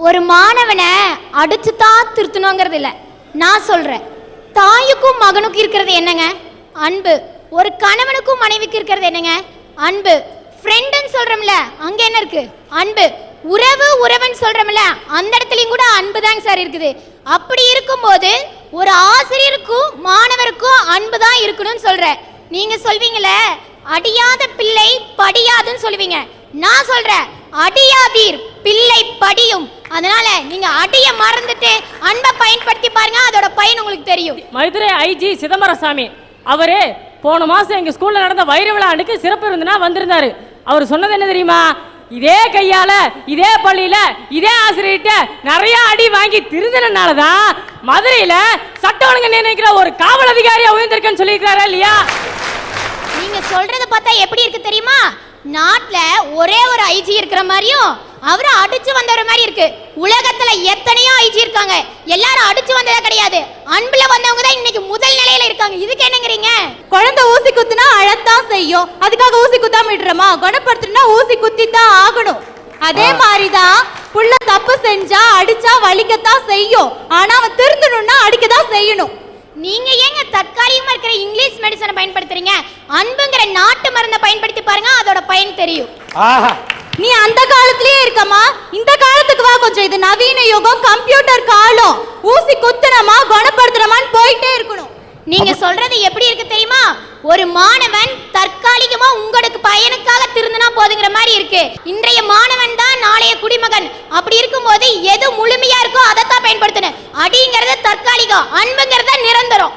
ஒரு மாணவனை அடிச்சு தான் திருத்தணுங்கிறது இல்லை. நான் சொல்றேன், தாயுக்கும் மகனுக்கும் இருக்கிறது என்னங்க? அன்பு. ஒரு கணவனுக்கும் மனைவிக்கு இருக்கிறது என்னங்க? அன்பு. ஃப்ரெண்டுன்னு சொல்றோம்ல, அங்க என்ன இருக்கு? அன்பு. உறவு உறவுன்னு சொல்றோம்ல, அந்த இடத்துலயும் கூட அன்பு தாங்க சார் இருக்குது. அப்படி இருக்கும்போது ஒரு ஆசிரியருக்கும் மாணவருக்கும் அன்பு தான் இருக்கணும்னு சொல்றேன். நீங்க சொல்வீங்களே அடியாத பிள்ளை படியாதுன்னு சொல்லுவீங்க. நான் சொல்றேன், அடியாதீர் பிள்ளை படியும். அதனால நீங்க அடிய மறந்துட்டு அன்பை பயன்படுத்தி பாருங்க, அதோட பயன் உங்களுக்கு தெரியும். மதுரை ஐஜி சிதம்பரசாமி அவரு போன மாசம் எங்க ஸ்கூல்ல நடந்த வைர விழா அன்னைக்கு சிறப்பு விருந்தினா வந்திருந்தாரு. அவர் சொன்னது என்ன தெரியுமா? இதே கையால இதே பள்ளியில இதே ஆசிரியர்கிட்ட நிறைய அடி வாங்கி திருந்தனாலதான் மதுரையில சட்ட ஒழுங்கு நிர்ணயிக்கிற ஒரு காவல் அதிகாரியா உயர்ந்திருக்கேன்னு சொல்லியிருக்காரா இல்லையா? நீங்க சொல்றத பார்த்தா எப்படி இருக்கு தெரியுமா? நாட்டுல ஒரே ஒரு ஐஜி இருக்கிற மாதிரியும் அவரை அடிச்சு வந்தவர மாதிரி இருக்கு. உலகத்துல எத்தனையோ ஐஜி இருக்காங்க, எல்லாரும் அடிச்சு வந்ததே கிடையாது. அன்புல வந்தவங்க தான் இன்னைக்கு முதல் நிலையில இருக்காங்க. இதுக்கு என்னங்கறீங்க? குழந்தை ஊசி குத்துனா அழத்தான் செய்யும், அதுக்காக ஊசி குத்தாம விடுறோமா? குணப்படுத்தணும்னா ஊசி குத்தி தான் ஆகணும். அதே மாதிரிதான் புள்ள தப்பு செஞ்சா அடிச்சா வலிக்கத்தான் செய்யும், ஆனா அவன் திருந்தணும்னா அடிக்கதான் செய்யணும். நீங்க ஏங்க தற்காலிகமா இருக்கிற இங்கிலீஷ் மெடிசனை பயன்படுத்துறீங்க? அன்புங்கிற நாட்டு மருந்தை பயன்படுத்தி பாருங்க, அதோட பயன் தெரியும். நீ அந்த காலத்திலேயே இருக்கமா, இந்த காலத்துக்கு வா கொஞ்சம். இது நவீன யுகம், கம்ப்யூட்டர் காலம். ஊசி குத்துனமா குணப்படுத்துறமான்னு போயிட்டே இருக்கணும். நீங்க சொல்றது எப்படி இருக்கு தெரியுமா? ஒரு மாணவன் தற்காலிகமா உங்களுக்கு பயனுக்காக திருந்தினா போதுங்கிற மாதிரி இருக்கு. இன்றைய மாணவன் தான் நாளைய குடிமகன். அப்படி இருக்கும்போது எது முழுமையா இருக்கோ அதைத்தான் பயன்படுத்தணும். அடிங்கிறது தற்காலிகம், அன்புங்கிறத நிரந்தரம்.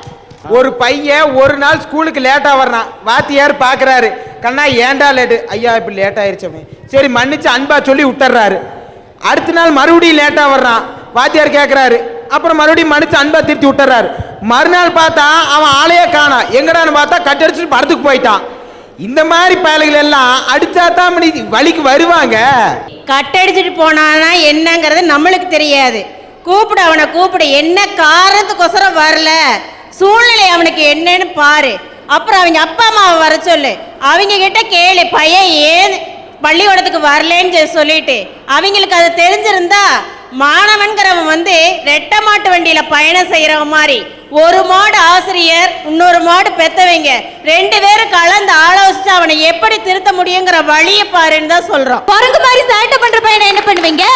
ஒரு பையன் ஒரு நாள் ஸ்கூலுக்கு லேட்டா வர்றான். வாத்தியார் பாக்குறாரு, கண்ணா ஏண்டா லேட்டு? ஐயா இப்ப லேட் ஆயிருச்சு. சரி மன்னிச்சு அன்பா சொல்லி விட்டுறாரு. அடுத்த நாள் மறுபடியும் லேட்டா வர்றான். வாத்தியார் கேட்கிறாரு, அப்புறம் மறுபடியும் மன்னிச்சு அன்பா திருத்தி விட்டுறாரு. மறுநாள் பார்த்தா அவன் ஆளையே காணா. எங்கடான்னு பார்த்தா கட்டடிச்சுட்டு படத்துக்கு போயிட்டான். இந்த மாதிரி பயல்கள் எல்லாம் அடிச்சா தான் வழிக்கு வருவாங்க. கட்டடிச்சுட்டு போனானா என்னங்கிறது நம்மளுக்கு தெரியாது. அவனை கூப்பிடு, என்ன காரணத்துக்கொசரம் வரல, சூழ்நிலை அவனுக்கு என்னன்னு பாரு. அப்புறம் அவங்க அப்பா அம்மாவை வர சொல்லு, அவங்க கிட்ட கேளு பையன் ஏன் பள்ளிக்கூடத்துக்கு வரலன்னு சொல்லிட்டு. அவங்களுக்கு அது தெரிஞ்சிருந்தா மாணவன்கிறவன் ரெட்டை மாட்டு வண்டியில பயணம் செய்யறவன் மாதிரி ஒரு மாடு ஆசிரியர் இன்னொரு மாடு பெத்தவங்க ரெண்டு பேரும் கலந்து ஆலோசிச்சு அவனை எப்படி திருத்த முடியுங்கிற வழியை பாருன்னு தான் சொல்றோம். குரங்கு மாதிரி சேட்டை பண்ற பையனை என்ன பண்ணுவீங்க?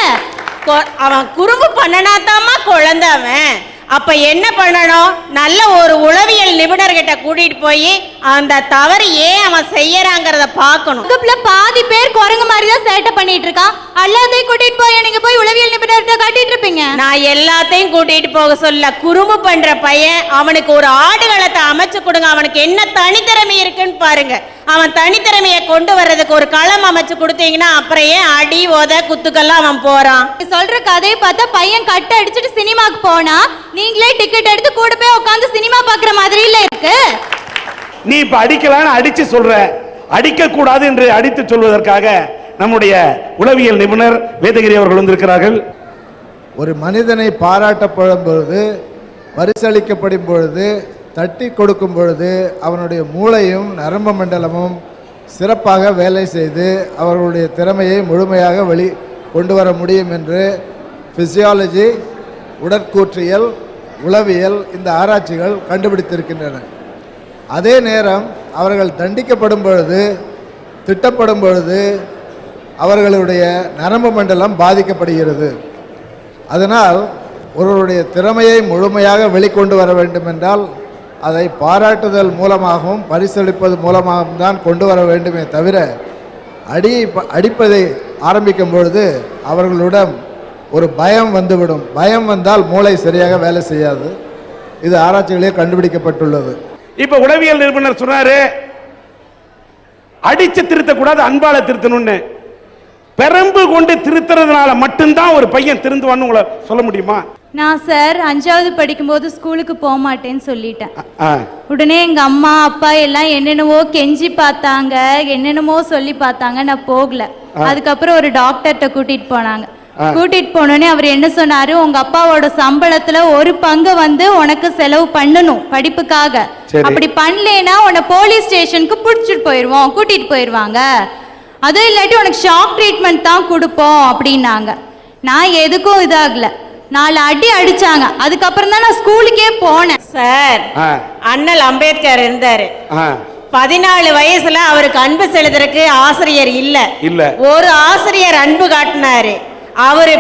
அவன் குறும்பு பண்ணனாத்தாமா குழந்தை. அவன் அப்ப என்ன பண்ணணும்? நல்ல ஒரு உளவியல் நிபுணர்கிட்ட கூட்டிட்டு போய் அந்த தவறு ஏன் அவன் செய்யறாங்கிறத பார்க்கணும். பாதி பேர் குரங்கு மாதிரி தான் சேட்டை பண்ணிட்டு இருக்கான். எல்லாத்தையும் கூட்டிட்டு போய் நீங்க போய் உளவியல் நிபுணர்கிட்ட காட்டிட்டு இருப்பீங்க. நான் எல்லாத்தையும் கூட்டிட்டு போக சொல்ல. குறும்பு பண்ற பையன் அவனுக்கு ஒரு ஆடுகளத்தை அமைச்சு கொடுங்க. அவனுக்கு என்ன தனித்திறமை இருக்குன்னு பாருங்க. அவன் தனித்திறமையை கொண்டு வர்றதுக்கு ஒரு களம் அமைச்சு கொடுத்தீங்கன்னா அப்புறம் ஏன் அடி உத குத்துக்கெல்லாம் அவன் போறான்? சொல்ற கதையை பார்த்தா பையன் கட்ட அடிச்சுட்டு சினிமாக்கு போனா நீங்களே டிக்கெட் எடுத்து கூட போய் உட்காந்து சினிமா பாக்குற மாதிரி இல்ல இருக்கு. நீ இப்ப அடிக்கலான்னு அடிச்சு சொல்ற, அடிக்க கூடாது என்று அடித்து சொல்வதற்காக நம்முடைய உளவியல் நிபுணர் வேதகிரி அவர்கள் வந்திருக்கிறார்கள். ஒரு மனிதனை பாராட்டப்படும் பொழுது, பரிசளிக்கப்படும் பொழுது, தட்டி கொடுக்கும் பொழுது அவனுடைய மூளையும் நரம்பு மண்டலமும் சிறப்பாக வேலை செய்து அவர்களுடைய திறமையை முழுமையாக வெளி கொண்டு வர முடியும் என்று பிசியாலஜி, உடற்கூற்றியல், உளவியல் இந்த ஆராய்ச்சிகள் கண்டுபிடித்திருக்கின்றன. அதே நேரம் அவர்கள் தண்டிக்கப்படும் பொழுது, திட்டப்படும் பொழுது அவர்களுடைய நரம்பு மண்டலம் பாதிக்கப்படுகிறது. அதனால் ஒருவருடைய திறமையை முழுமையாக வெளிக்கொண்டு வர வேண்டும் என்றால் அதை பாராட்டுதல் மூலமாகவும் பரிசளிப்பது மூலமாகவும் தான் கொண்டு வர வேண்டுமே தவிர அடிப்பதை ஆரம்பிக்கும் பொழுது அவர்களுடன் ஒரு பயம் வந்துவிடும். பயம் வந்தால் மூளை சரியாக வேலை செய்யாது. இது ஆராய்ச்சிகளே கண்டுபிடிக்கப்பட்டுள்ளது. இப்ப உளவியல் நிபுணர் சொன்னாரு, அடிச்சு திருத்தக்கூடாது, அன்பால திருத்தணும்னு. பெரம்பு கொண்டு திருத்துறதுனால மட்டும்தான் ஒரு பையன் திருந்துவான்னு உங்களை சொல்ல முடியுமா? நான் சார் 5வது படிக்கும்போது ஸ்கூலுக்கு போக மாட்டேன்னு சொல்லிட்டேன். உடனே எங்க அம்மா அப்பா எல்லாம் என்னென்னவோ கெஞ்சி பார்த்தாங்க, என்னென்னமோ சொல்லி பார்த்தாங்க, நான் போகல. அதுக்கப்புறம் ஒரு டாக்டர்கிட்ட கூட்டிட்டு போனாங்க. கூட்டிட்டு போனோடனே அவர் என்ன சொன்னாரு, உங்க அப்பாவோட சம்பளத்துல ஒரு பங்கு உனக்கு செலவு பண்ணணும் படிப்புக்காக. அப்படி பண்ணலனா உன்னை போலீஸ் ஸ்டேஷனுக்கு புடிச்சிட்டு போயிருவோம், கூட்டிட்டு போயிருவாங்க. அதுவும் இல்லாட்டி உனக்கு ஷாக் ட்ரீட்மெண்ட் தான் கொடுப்போம் அப்படின்னாங்க. நான் எதுக்கும் இதாகல. 4 அடி அடிச்சாங்க. அதுக்கப்புறம் தான் நான் ஸ்கூலுக்கே போனேன். சார், அண்ணல் அம்பேத்கர் இருந்தாரு. 14 வயசுல அவருக்கு அன்பு செலுத்துறதுக்கு ஆசிரியர் இல்ல. ஒரு ஆசிரியர் அன்பு காட்டினாரு. அவர்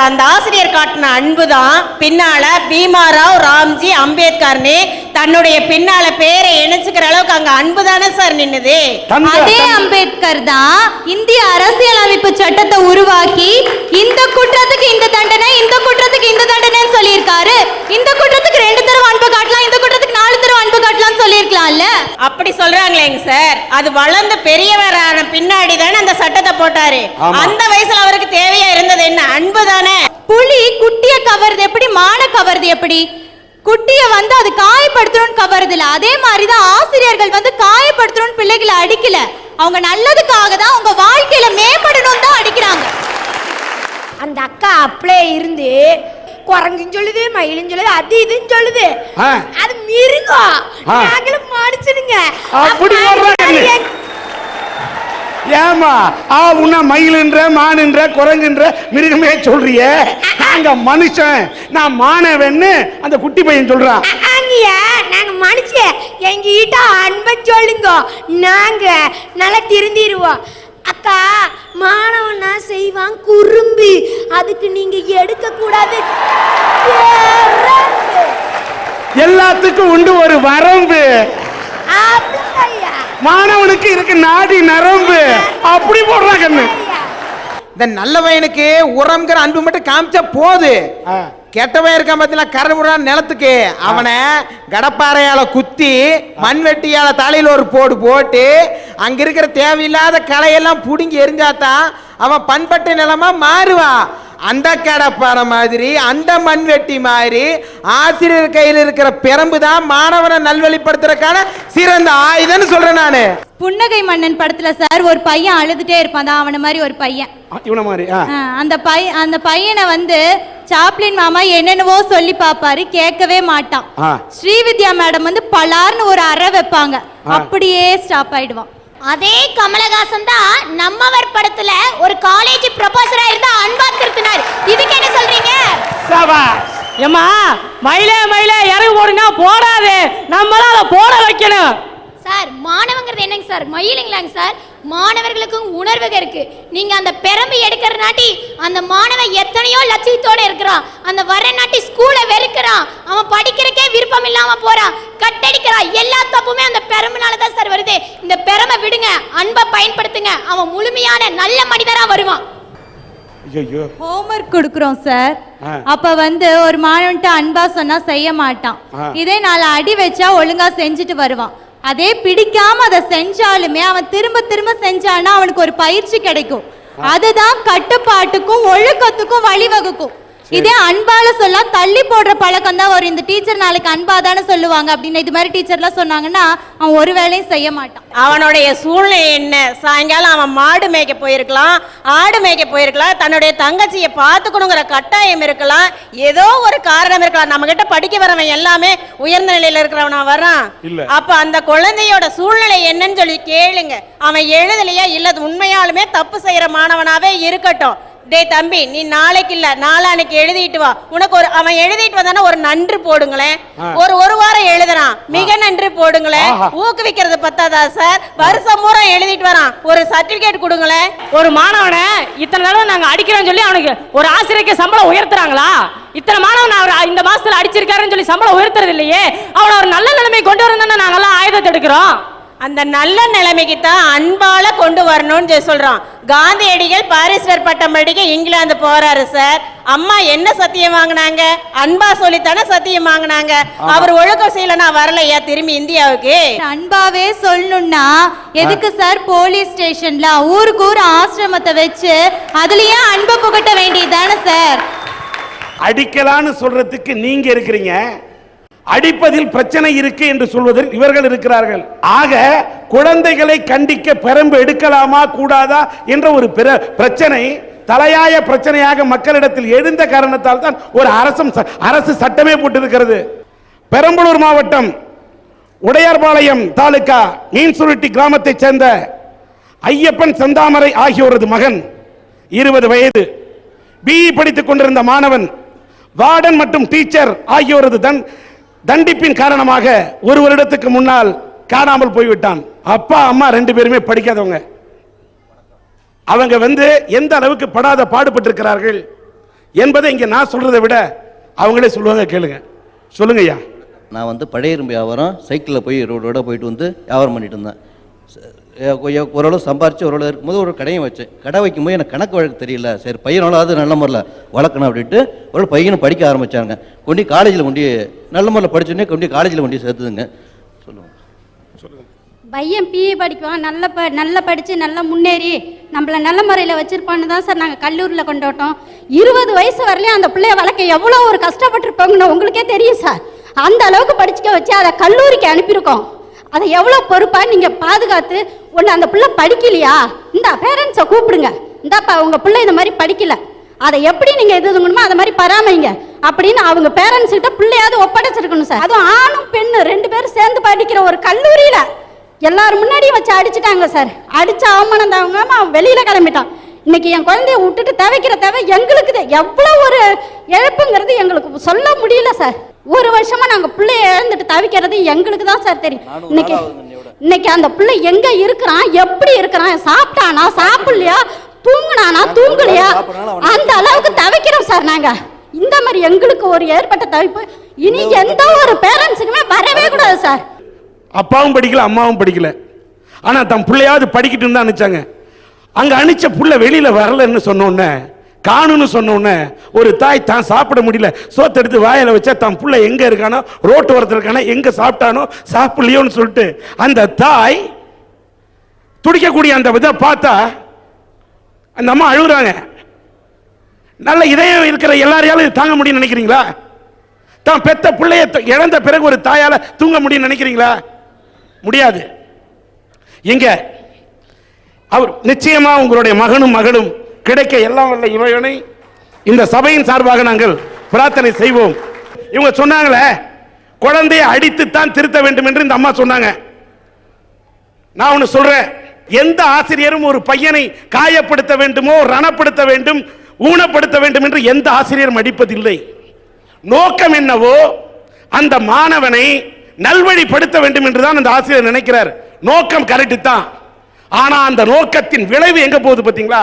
அந்த ஆசிரியர் காட்டின அன்பு தான் பின்னால பீமாராவ் ராம்ஜி அம்பேத்கர்னு தன்னுடைய பின்னால பேரை இணைச்சுக்கிற அளவுக்கு அங்க அன்பு தானே சார் நின்னுது. அதே அம்பேத்கர் தான் இந்திய அரசியலமைப்பு சட்டத்தை உருவாக்கி இந்த குற்றத்துக்கு இந்த தண்டனை, இந்த குற்றத்துக்கு இந்த தண்டனைன்னு சொல்லியிருக்காரு. இந்த குற்றத்துக்கு 2 தடவை அன்பு காட்டலாம், இந்த குற்றத்துக்கு 4 தடவை அன்பு காட்டலாம்னு சொல்லியிருக்கலாம்ல. அப்படி சொல்றாங்களேங்க சார். அது வளர்ந்து பெரியவரான பின்னாடி தானே அந்த சட்டத்தை போட்டாரு. அந்த வயசுல அவருக்கு தேவையா இருந்தது என்ன? அன்பு தானே. புலி குட்டிய கவர்றது எப்படி, மான கவர்றது எப்படி? குட்டிய அது காயப்படுத்தணும்னு கவர்றது இல்ல. அதே மாதிரிதான் ஆசிரியர்கள் காயப்படுத்தணும்னு பிள்ளைகளை அடிக்கல. அவங்க நல்லதுக்காக தான், அவங்க வாழ்க்கையில மேம்படணும் தான் அடிக்கிறாங்க. அந்த அக்கா அப்படியே இருந்து குரங்குன்னு சொல்லுது, மயிலுன்னு சொல்லுது, அது இதுன்னு சொல்லுது. அது மிருகம், நாங்களும் மனுஷனுங்க. ஏமா உன்ன மயிலுன்ற மானுன்ற குரங்குன்ற மிருகமே சொல்றிய? நாங்க மனுஷன், நான் மானவன்னு அந்த குட்டி பையன் சொல்றான். நாங்க மனுஷன், எங்கிட்ட அன்பை சொல்லுங்க, நாங்க நல்லா திருந்திடுவோம். அக்கா, மாணவனா செய்வான் குறும்பு, அதுக்கு நீங்க எடுக்க கூடாது. எல்லாத்துக்கும் உண்டு ஒரு வரம்பு. மாணவனுக்கு இருக்கு நாடி நரம்பு. அப்படி போடுறாங்க. இந்த நல்லவனுக்கு உரம்ங்கிற அன்பு மட்டும் காமிச்சா போது. கெட்டவன் இருக்கான் பார்த்தீங்களா, கரமுறான் நிலத்துக்கு, அவனை கடப்பாறையால குத்தி மண்வெட்டியால தலையில ஒரு போட்டு அங்க இருக்கிற தேவையில்லாத களையெல்லாம் புடுங்கி எரிஞ்சாதான் அவன் பண்பட்ட நிலமா மாறுவான். அந்த கடப்பாறை மாதிரி, அந்த மண்வெட்டி மாதிரி ஆசிரியர் கையில் இருக்கிற பெரம்பு தான் மாணவனை நல்வழிப்படுத்துறதுக்கான சிறந்த ஆயுதம்னு சொல்றேன் நானு. புன்னகை மன்னன் படத்துல சார் ஒரு பையன் அழுதுட்டே இருப்பான். அவன மாதிரி ஒரு பையன், இவன மாதிரி. அந்த பையனை சாப்ளின் மாமா என்னென்னவோ சொல்லி பாப்பாரு, கேட்கவே மாட்டான். ஸ்ரீவித்யா மேடம் பலார்னு ஒரு அறை வைப்பாங்க, அப்படியே ஸ்டாப் ஆயிடுவான். அதே கமலஹாசன் தான் நம்மவர் படத்துல ஒரு காலேஜ் ப்ரொபோசரா இருந்தா அன்பா திருத்தினார். இதுக்கு என்ன சொல்றீங்க? ஏமா மயிலே மயிலே இறகு போடுங்க, போடாது, நம்மளால அதை போட வைக்கணும். சார், மாணவங்கிறது என்னங்க சார்? மயிலுங்களாங்க சார்? மாணவர்களுக்கும் உணர்வு இருக்கு. நீங்க அந்த பெரம்பு எடுக்கிறனாட்டி அந்த மாணவன் எத்தனையோ லட்சியத்தோட இருக்கிறான், அந்த வர நாட்டி ஸ்கூலை வெறுக்கிறான், அவன் படிக்கிறக்கே விருப்பம் இல்லாம போறான், கட்டடிக்கிறான். எல்லா தப்புமே அந்த பெரம்புனால தான் சார் வருது. இந்த பெரம்பை விடுங்க, அன்பை பயன்படுத்துங்க, அவன் முழுமையான நல்ல மனிதரா வருவான். ஹோம்வொர்க் கொடுக்குறோம் சார். அப்ப ஒரு மாணவன்ட்ட அன்பா சொன்னா செய்ய மாட்டான். இதே 4 அடி வச்சா ஒழுங்கா செஞ்சுட்டு வருவான். அதே பிடிக்காம அதை செஞ்சாலுமே அவன் திரும்ப திரும்ப செஞ்சானா அவனுக்கு ஒரு பயிற்சி கிடைக்கும். அதுதான் கட்டுப்பாட்டுக்கும் ஒழுக்கத்துக்கும் வழிவகுக்கும். இதே அன்பால சொல்ல தள்ளி போடுற பழக்கம் தான் வரும். இந்த டீச்சர் நாளைக்கு அன்பா தானே சொல்லுவாங்க அப்படின்னு இது மாதிரி டீச்சர்லாம் சொன்னாங்கன்னா அவன் ஒரு வேலையும் செய்ய மாட்டான். அவனுடைய சூழ்நிலை என்ன? சாயங்காலம் அவன் மாடு மேய்க்க போயிருக்கலாம், ஆடு மேய்க்க போயிருக்கலாம், தன்னுடைய தங்கச்சியை பார்த்துக்கணுங்கிற கட்டாயம் இருக்கலாம், ஏதோ ஒரு காரணம் இருக்கலாம். நம்ம கிட்ட படிக்க வரவன் எல்லாமே உயர்ந்த நிலையில இருக்கிறவனா வரான். அப்ப அந்த குழந்தையோட சூழ்நிலை என்னன்னு சொல்லி கேளுங்க. அவன் எழுதலையா இல்ல உண்மையாலுமே தப்பு செய்யற மாணவனாவே இருக்கட்டும். டே தம்பி, நீ நாளைக்கு இல்ல நாளானைக்கு எழுதிட்டு வா. உனக்கு அவன் எழுதிட்டு வந்தானா ஒரு நன்று போடுங்களேன். ஒரு வாரம் எழுதுறான், மிக நன்று போடுங்களேன். ஊக்குவிக்கிறது பத்தாதா சார்? வருஷம் பூரா எழுதிட்டு வரான், ஒரு சர்டிபிகேட் கொடுங்களேன். ஒரு மாணவனை இத்தனை தடவை நாங்க அடிக்கிறோம்னு சொல்லி அவனுக்கு ஒரு ஆசிரியருக்கு சம்பளம் உயர்த்துறாங்களா? இத்தனை மாணவன் அவர் இந்த மாசத்துல அடிச்சிருக்காருன்னு சொல்லி சம்பளம் உயர்த்துறது இல்லையே. அவனை ஒரு நல்ல நிலைமை கொண்டு வரணும் நாங்கெல்லாம் ஆயுதத்தை எடுக்கிறோம். அந்த நல்ல நிலைமைக்கு தான் அன்பால கொண்டு வரணும்னு சொல்றான். காந்தியடிகள் பாரிஸ்டர் பட்டம் படிக்க இங்கிலாந்து போறாரு சார். அம்மா என்ன சத்தியம் வாங்கினாங்க? அன்பா சொல்லித்தானே சத்தியம் வாங்கினாங்க. அவர் ஒழுக்கம் செய்யலனா வரலையா திரும்பி இந்தியாவுக்கு? அன்பாவே சொல்லணும்னா எதுக்கு சார் போலீஸ் ஸ்டேஷன்ல ஊருக்கு ஊர் ஆசிரமத்தை வச்சு அதுலயே அன்பை புகட்ட வேண்டியதானே சார்? அடிக்கலான்னு சொல்றதுக்கு நீங்க இருக்கிறீங்க, அடிப்பதில் பிரச்சனை இருக்கு என்று சொல்வதில் இவர்கள் இருக்கிறார்கள். ஆக குழந்தைகளை கண்டிக்க பெரம்பு எடுக்கலாமா கூடாதா என்ற ஒரு பிரச்சனை தலையாய பிரச்சனையாக மக்களிடத்தில் எழுந்த காரணத்தால் தான் ஒரு அரசு சட்டமே போட்டிருக்கிறது. பெரம்பலூர் மாவட்டம் உடையார்பாளையம் தாலுகா மீன்சுருட்டி கிராமத்தைச் சேர்ந்த ஐயப்பன் செந்தாமரை ஆகியோரது மகன் 20 வயது பிஇ படித்துக் கொண்டிருந்த மாணவன் வார்டன் மற்றும் டீச்சர் ஆகியோரது தண்டிப்பின் காரணமாக ஒரு வருடத்துக்கு முன்னால் காணாமல் போய்விட்டான். அப்பா அம்மா ரெண்டு பேருமே படிக்காதவங்க. அவங்க எந்த அளவுக்கு படாத பாடுபட்டிருக்கிறார்கள் என்பதை இங்க நான் சொல்றதை விட அவங்களே சொல்லுவாங்க, கேளுங்க. சொல்லுங்க ஐயா. நான் பழைய இரும்பு வியாபாரம் சைக்கிளில் போய் ரோடோட போயிட்டு வியாபாரம் பண்ணிட்டு இருந்தேன். ஓரளவு சம்பாரிச்சு ஓரளவு இருக்கும்போது ஒரு கடையும் வச்சேன். கடை வைக்கும்போது எனக்கு கணக்கு வழக்கு தெரியல. சரி பையனாவது நல்ல முறையில் வளர்க்கணும் அப்படின்ட்டு ஒரு பையனை படிக்க ஆரம்பித்தாங்க. கொண்டு காலேஜில் நல்ல முறையில் படிச்சோடனே கொண்டு காலேஜில் சேர்த்துதுங்க. சொல்லுங்கள். பையன் பிஏ படிக்குவான், நல்லா படித்து நல்லா முன்னேறி நம்மளை நல்ல முறையில் வச்சுருப்பான்னு தான் சார் நாங்கள் கல்லூரியில் கொண்டாட்டோம். 20 வயசு வரலையும் அந்த பிள்ளைய வளர்க்க எவ்வளோ ஒரு கஷ்டப்பட்டுருப்பாங்கன்னு உங்களுக்கே தெரியும் சார். அந்த அளவுக்கு படிச்சுக்க வச்சு அதை கல்லூரிக்கு அனுப்பியிருக்கோம். அதை எவ்வளோ பொறுப்பாக நீங்கள் பாதுகாத்து ஒன்று அந்த பிள்ளை படிக்கலையா, இந்த பேரண்ட்ஸை கூப்பிடுங்க, இந்தாப்பா உங்கள் பிள்ளை இந்த மாதிரி படிக்கல, அதை எப்படி நீங்கள் எதுங்கணுமோ அதை மாதிரி பராமரிங்க அப்படின்னு அவங்க பேரண்ட்ஸ் கிட்ட பிள்ளையாவது ஒப்படைச்சிருக்கணும் சார். அதுவும் ஆணும் பெண்ணு 2 பேரும் சேர்ந்து படிக்கிற ஒரு கல்லூரியில் எல்லாரும் முன்னாடியும் வச்சு அடிச்சுட்டாங்க சார். அடிச்ச அவமானம் தாங்க அவன் வெளியில கிளம்பிட்டான். இன்னைக்கு என் குழந்தைய விட்டுட்டு தவிக்கிற தேவை எங்களுக்கு எவ்வளோ ஒரு இழப்புங்கிறது எங்களுக்கு சொல்ல முடியல சார். ஒரு வருஷமா நாங்கள் பிள்ளைய இழந்துட்டு தவிக்கிறது எங்களுக்கு தான் சார் தெரியும். இன்னைக்கு அந்த பிள்ளை எங்க இருக்கிறான், எப்படி இருக்கிறான், சாப்பிட்டானா சாப்பிடலையா, தூங்குனானா தூங்கலையா, அந்த அளவுக்கு தவிக்கிறோம் சார் நாங்க. இந்த மாதிரி எங்களுக்கு ஒரு ஏற்பட்ட தவிப்பு இனி எந்த ஒரு பேரண்ட்ஸுக்குமே வரவே கூடாது சார். அப்பாவும் படிக்கல அம்மாவும் படிக்கல, ஆனா தன் பிள்ளையாவது படிக்கிட்டு தான் அனுப்பிச்சாங்க. அங்க அனுப்பிச்ச புள்ள வெளியில வரலன்னு சொன்னோன்னே, காணுன்னு சொன்னோன்னே ஒரு தாய் தான் சாப்பிட முடியல சோத்து எடுத்து வாயில வச்சா தன் புள்ள எங்க இருக்கானோ, ரோட்டு ஓரத்தில் இருக்கானோ, எங்க சாப்பிட்டானோ சாப்பிடலையோன்னு சொல்லிட்டு அந்த தாய் துடிக்கக்கூடிய அந்த விதை பார்த்தா அந்த அம்மா அழுகுறாங்க. நல்ல இதயம் இருக்கிற எல்லாரையாலும் தாங்க முடியும்னு நினைக்கிறீங்களா? தான் பெத்த பிள்ளைய இழந்த பிறகு ஒரு தாயால தூங்க முடியும்னு நினைக்கிறீங்களா? முடியாது. எங்க அவர் நிச்சயமா உங்களுடைய மகனும் மகளும் கிடைக்க எல்லாம் வல்ல இறைவனை இந்த சபையின் சார்பாக நாங்கள் பிரார்த்தனை செய்வோம். இவங்க சொன்னாங்களே குழந்தையை அடித்துத்தான் திருத்த வேண்டும் என்று இந்த அம்மா சொன்னாங்க. நான் ஒன்னு சொல்றேன், எந்த ஆசிரியரும் ஒரு பையனை காயப்படுத்த வேண்டுமோ, ரணப்படுத்த வேண்டும், ஊனப்படுத்த வேண்டும் என்று எந்த ஆசிரியரும் அடிப்பதில்லை. நோக்கம் என்னவோ அந்த மாணவனை நல்வழிப்படுத்த வேண்டும் என்றுதான் அந்த ஆசிரியர் நினைக்கிறார். நோக்கம் கரெக்ட் தான். ஆனா அந்த நோக்கத்தின் விளைவு எங்க போகுது பாத்தீங்களா?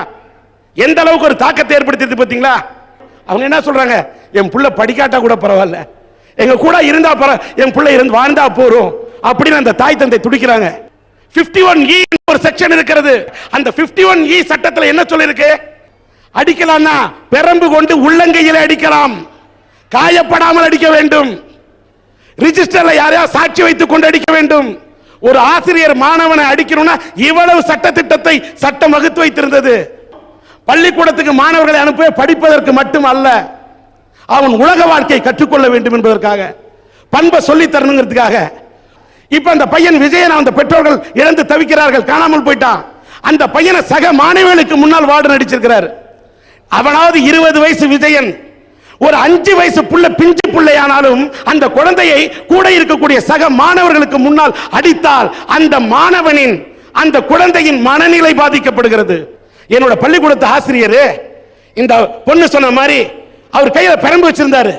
எந்த அளவுக்கு ஒரு தாக்கத்தை ஏற்படுத்தியது பாத்தீங்களா? அவங்க என்ன சொல்றாங்க, என் புள்ள படிக்காட்டா கூட பரவாயில்ல, எங்க கூட இருந்தா என் புள்ள இருந்து வாழ்ந்தா போறோம் அப்படின்னு அந்த தாய் தந்தை துடிக்கிறாங்க. 51E ஒரு செக்ஷன் இருக்கிறது. அந்த 51E சட்டத்தில் என்ன சொல்லிருக்கு? அடிக்கலாம்னா பெரம்பு கொண்டு உள்ளங்கையில் அடிக்கலாம், காயப்படாமல் அடிக்க வேண்டும், ரிஜிஸ்டர்ல யாரையா சாட்சி வைத்துக் கொண்டு அடிக்க வேண்டும். ஒரு ஆசிரியர் மாணவனை அடிக்கணும்னா இவ்வளவு சட்ட திட்டத்தை சட்டம் வகுத்து வைத்திருந்தது. பள்ளிக்கூடத்துக்கு மாணவர்களை அனுப்ப படிப்பதற்கு மட்டும் அல்ல, அவன் உலக வாழ்க்கையை கற்றுக்கொள்ள வேண்டும் என்பதற்காக, பண்பை சொல்லி தரணுங்கிறதுக்காக. இப்ப அந்த பையன் விஜயன் அந்த பெற்றோர்கள் இழந்து தவிக்கிறார்கள், காணாமல் போயிட்டான். அந்த பையனை சக மாணவர்களுக்கு முன்னால் வார்டன் அடிச்சிருக்கிறார். அவனாவது 20 வயசு விஜயன், ஒரு 5 வயசு புள்ள பிஞ்சு பிள்ளையானாலும் அந்த குழந்தையை கூட இருக்கக்கூடிய சக மாணவர்களுக்கு முன்னால் அடித்தால் அந்த மாணவனின் அந்த குழந்தையின் மனநிலை பாதிக்கப்படுகிறது. என்னோட பள்ளிக்கூடத்து ஆசிரியர் இந்த பொண்ணு சொன்ன மாதிரி அவர் கையில பெரம்பு வச்சிருந்தாரு.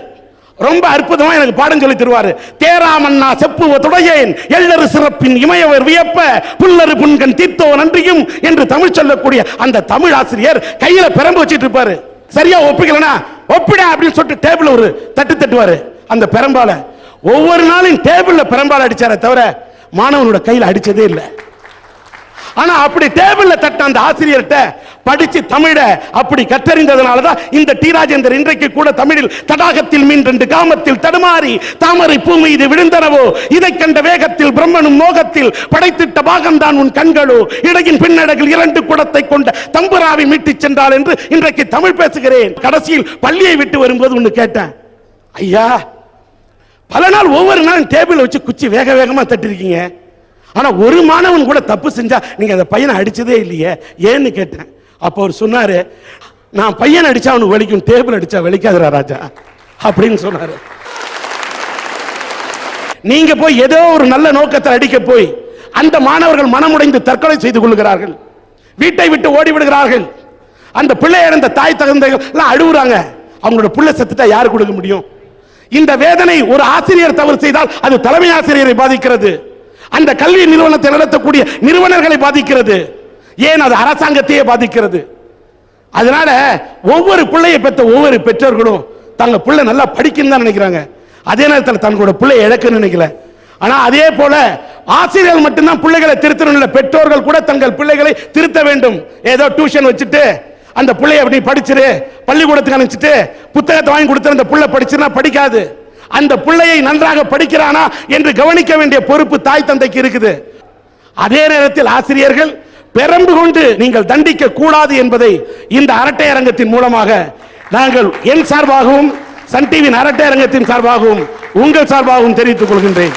ரொம்ப அற்புதமா எனக்கு பாடம் சொல்லி தருவாரு. தேராமன்னா செப்புவ துடையேன் எல்லரு சிறப்பின் இமையவர் வியப்ப புல்லரு புன்கண் தீர்த்தோ நன்றியும் என்று தமிழ் சொல்லக்கூடிய அந்த தமிழ் ஆசிரியர் கையில பெரம்பு வச்சிட்டு இருப்பாரு. சரியா ஒப்பிக்கலனா ஒப்பிட அப்படின்னு சொல்லிட்டு டேபிள் ஒரு தட்டு தட்டுவாரு அந்த பெரம்பால. ஒவ்வொரு நாளும் டேபிள்ல பெரம்பால அடிச்சாரே தவிர மாணவனோட கையில அடிச்சதே இல்லை. ஆனா அப்படி டேபிள்ல தட்ட அந்த ஆசிரியர்கிட்ட படிச்சு தமிழ அப்படி கற்றறிந்ததனாலதான் இந்த டி ராஜேந்தர் இன்றைக்கு கூட தமிழில் தடாகத்தில் மீன் 2 காமத்தில் தடுமாறி தாமரை பூ மீது விழுந்தனவோ இதை கண்ட வேகத்தில் பிரம்மனும் மோகத்தில் படைத்திட்ட பாகம்தான் உன் கண்களோ இடையின் பின்னடகில் 2 குடத்தை கொண்ட தம்புராவை மீட்டு சென்றாள் என்று இன்றைக்கு தமிழ் பேசுகிறேன். கடைசியில் பள்ளியை விட்டு வரும்போது ஒன்னு கேட்டேன், ஐயா பல நாள் ஒவ்வொரு நாளும் டேபிள் வச்சு குச்சி வேக வேகமா தட்டிருக்கீங்க, ஆனா ஒரு மாணவன் கூட தப்பு செஞ்சா நீங்க அந்த பையனை அடிச்சதே இல்லையே ஏன்னு கேட்டேன். அப்போ அவர் சொன்னாரு, நான் பையன் அடிச்சா அவனுக்கு வலிக்கும், டேபிள் அடிச்சா வலிக்காதுரா ராஜா அப்படின்னு சொன்னாரு. நீங்க போய் ஏதோ ஒரு நல்ல நோக்கத்தை அடிக்க போய் அந்த மாணவர்கள் மனமுடைந்து தற்கொலை செய்து கொள்கிறார்கள், வீட்டை விட்டு ஓடி விடுகிறார்கள். அந்த பிள்ளை இழந்த தாய் தகுந்தகள் எல்லாம் அழுகுறாங்க. அவங்களோட பிள்ளை செத்துட்டா யாரு கொடுக்க முடியும்? இந்த வேதனை ஒரு ஆசிரியர் தவறு செய்தால் அது தலைமை ஆசிரியரை பாதிக்கிறது, அந்த கல்வி நிறுவனத்தை நடத்தக்கூடிய நிறுவனர்களை பாதிக்கிறது, ஏன் அது அரசாங்கத்தையே பாதிக்கிறது. அதனால ஒவ்வொரு பிள்ளையை பெற்ற ஒவ்வொரு பெற்றோர்களும் தங்க பிள்ளை நல்லா படிக்கணும் தான் நினைக்கிறாங்க, அதே நேரத்தில் தங்களோட பிள்ளை இழக்கணும்னு நினைக்கல. ஆனா அதே போல ஆசிரியர்கள் மட்டும்தான் பிள்ளைகளை திருத்தணும் இல்லை, பெற்றோர்கள் கூட தங்கள் பிள்ளைகளை திருத்த வேண்டும். ஏதோ டியூஷன் வச்சுட்டு அந்த பிள்ளைய அப்படி படிச்சிரு, பள்ளிக்கூடத்துக்கு அனுப்பிச்சிட்டு புத்தகத்தை வாங்கி கொடுத்து அந்த பிள்ளை படிச்சுனா படிக்காது. அந்த பிள்ளையை நன்றாக படிக்கிறானா என்று கவனிக்க வேண்டிய பொறுப்பு தாய் தந்தைக்கு இருக்குது. அதே நேரத்தில் ஆசிரியர்கள் பெரம்பு கொண்டு நீங்கள் தண்டிக்க கூடாது என்பதை இந்த அரட்டை அரங்கத்தின் மூலமாக நாங்கள் என் சார்பாகவும் சன் டிவியின் அரட்டை அரங்கத்தின் சார்பாகவும் உங்கள் சார்பாகவும் தெரிவித்துக் கொள்கின்றேன்.